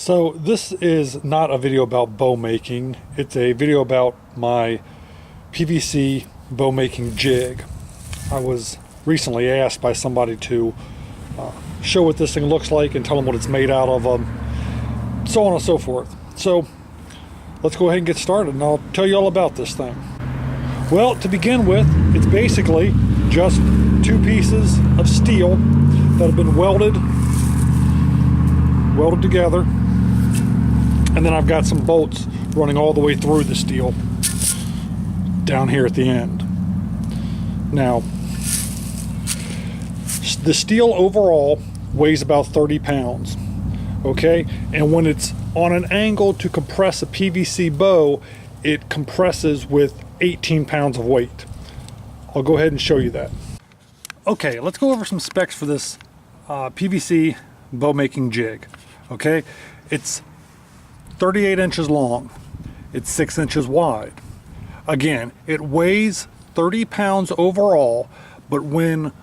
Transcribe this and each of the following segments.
So this is not a video about bow making. It's a video about my PVC bow making jig. I was recently asked by somebody to show what this thing looks like and tell them what it's made out of, so on and so forth. So let's go ahead and get started, and I'll tell you all about this thing. Well, to begin with, it's basically just two pieces of steel that have been welded together, and then I've got some bolts running all the way through the steel down here at the end. Now, the steel overall weighs about 30 pounds, okay? And when it's on an angle to compress a PVC bow, it compresses with 18 pounds of weight. I'll go ahead and show you that. Okay, let's go over some specs for this PVC bow making jig. Okay, it's 38 inches long, it's 6 inches wide. Again, it weighs 30 pounds overall, but when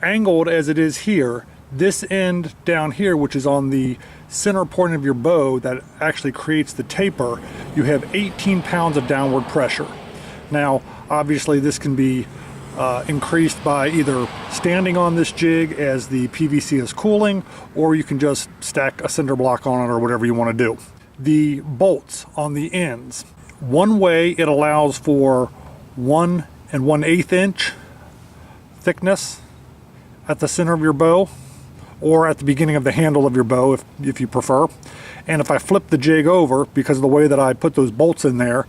angled as it is here, this end down here, which is on the center point of your bow that actually creates the taper, you have 18 pounds of downward pressure. Now, obviously this can be increased by either standing on this jig as the PVC is cooling, or you can just stack a cinder block on it or whatever you want to do. The bolts on the ends, one way it allows for 1 1/8 inch thickness at the center of your bow, or at the beginning of the handle of your bow if you prefer. And if I flip the jig over, because of the way that I put those bolts in there,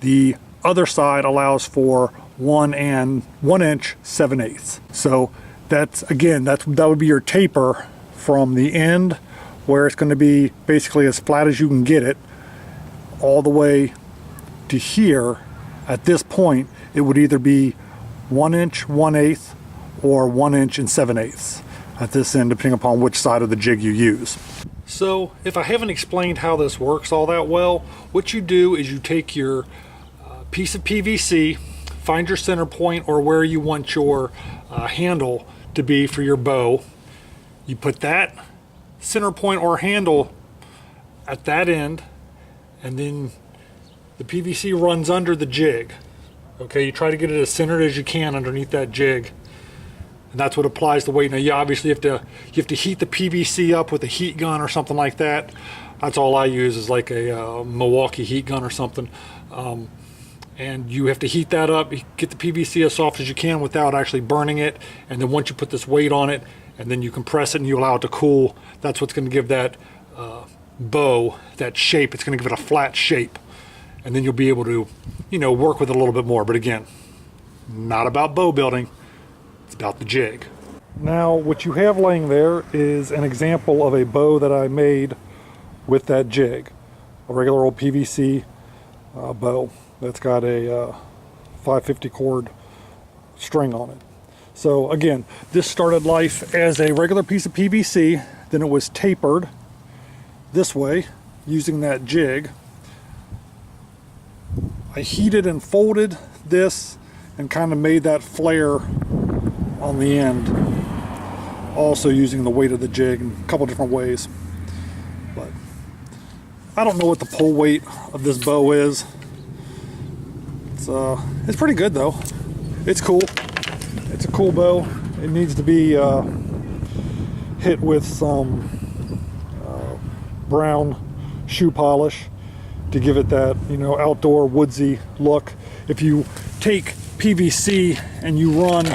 the other side allows for 1 inch 7/8. So that's, again, that would be your taper from the end, where it's going to be basically as flat as you can get it, all the way to here. At this point, it would either be 1 inch 1/8 or 1 inch 7/8 at this end, depending upon which side of the jig you use. So if I haven't explained how this works all that well, what you do is you take your piece of PVC, find your center point or where you want your handle to be for your bow. You put that center point or handle at that end, and then the PVC runs under the jig. Okay, you try to get it as centered as you can underneath that jig, and that's what applies the weight. Now, you obviously have to heat the PVC up with a heat gun or something like that. That's all I use, is like a Milwaukee heat gun or something. And you have to heat that up, get the PVC as soft as you can without actually burning it, and then once you put this weight on it, and then you compress it and you allow it to cool, that's what's going to give that bow that shape. It's going to give it a flat shape, and then you'll be able to, work with it a little bit more. But again, not about bow building, it's about the jig. Now, what you have laying there is an example of a bow that I made with that jig, a regular old PVC bow that's got a 550 cord string on it. So again, this started life as a regular piece of PVC, then it was tapered this way using that jig. I heated and folded this and kind of made that flare on the end, also using the weight of the jig in a couple different ways. But I don't know what the pull weight of this bow is. It's pretty good though. It's cool. It's a cool bow. It needs to be hit with some brown shoe polish to give it that, outdoor woodsy look. If you take PVC and you run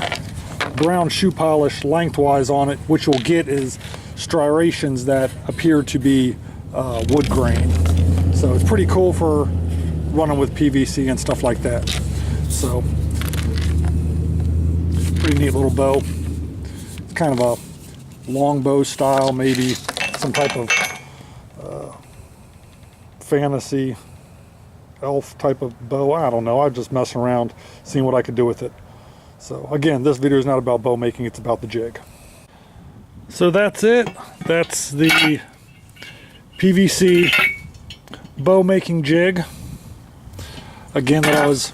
brown shoe polish lengthwise on it, what you'll get is striations that appear to be wood grain. So it's pretty cool for running with PVC and stuff like that. So pretty neat little bow. It's kind of a long bow style, maybe some type of fantasy elf type of bow. I don't know. I'm just messing around, seeing what I could do with it. So again, this video is not about bow making, it's about the jig. So that's it. That's the PVC bow making jig. Again, that I was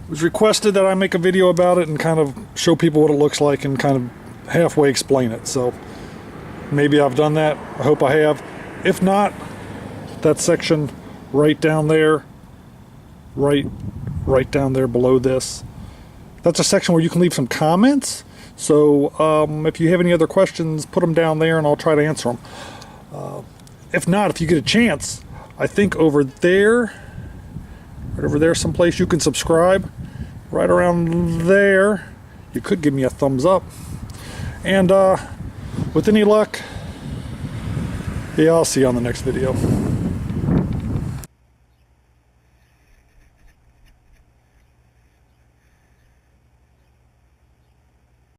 requested that I make a video about it and kind of show people what it looks like and kind of halfway explain it. So maybe I've done that. I hope I have. If not, that section right down there, right down there below this, that's a section where you can leave some comments. So if you have any other questions, put them down there and I'll try to answer them. If not, if you get a chance, I think over there, right over there someplace, you can subscribe. Right around there, you could give me a thumbs up. And with any luck, yeah, I'll see you on the next video.